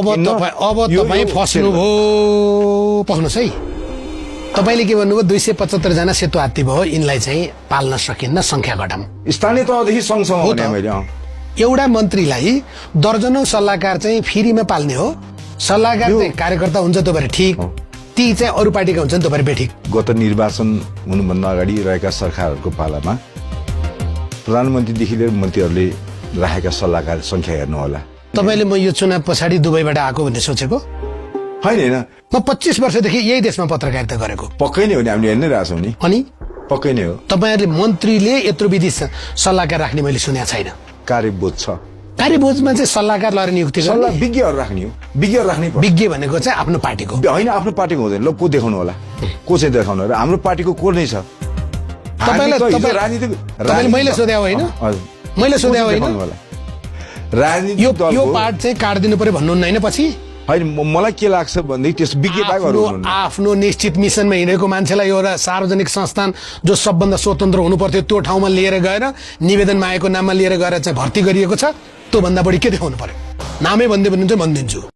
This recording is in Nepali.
अब तपाईँ फस्नुभयो। पक्नुहोस् है, तपाईँले के भन्नुभयो 275 जना सेतो हात्ती भयो, यिनलाई चाहिँ पाल्न सकिन्न, संख्या घटाम। स्थानीय तहदेखि सँगसँगै भने मैले एउटा मन्त्रीलाई दर्जनौं सल्लाहकार चाहिँ फ्रीमा पाल्ने हो। सल्लाहकार चाहिँ कार्यकर्ता हुन्छ त्यो भएर ठिक, ती चाहिँ अरू पार्टीका हुन्छन् त्यो भएर बेठिक। गत निर्वाचन हुनुभन्दा अगाडि रहेका सरकारहरूको पालामा प्रधानमन्त्रीदेखि लिएर मन्त्रीहरूले राखेका सल्लाहकार संख्या हेर्नु होला। तपाईँले म यो चुनाव पछाडि दुबईबाट आएको भन्ने सोचेको होइन? म 25 वर्षदेखि यही देशमा पत्रकारिता गरेको। पक्कै नै हो नि, हामीले हेर्नै रहेछौँ नि। अनि पक्कै नै हो। तपाईँहरूले मन्त्रीले यत्रो विधि सल्लाहकार राख्ने मैले सुनेको छैन। कार्यबोध छ। कार्यबोधमा चाहिँ सल्लाहकार लगाएर नियुक्ति गर्ने? सल्लाह विज्ञहरू राख्ने हो। विज्ञहरू राख्नै पर्छ। विज्ञ भनेको चाहिँ आफ्नो पार्टीको होइन, आफ्नो पार्टीको हुँदैन। ल को देखाउनु होला, को चाहिँ देखाउनु होला? हाम्रो पार्टीको को नै छ? मैले सोधे होइन, मैले सोधे होइन। राजनीति यो पार्ट चाहिँ काट्दिनु पर्यो भन्नुहुन्न होइन? पछि होइन, मलाई के लाग्छ भनेदेखि त्यस विज्ञताहरू आफ्नो निश्चित मिसनमा हिँडेको मान्छेलाई एउटा सार्वजनिक संस्थान जो सबभन्दा स्वतन्त्र हुनु पर्थ्यो त्यो ठाउँमा लिएर गएर निवेदन मागेको नाममा लिएर गएर चाहिँ भर्ती गरिएको छ। त्यो भन्दा बढी के देखाउनु पर्यो? नामै भन्दै भने चाहिँ भनिदिन्छु।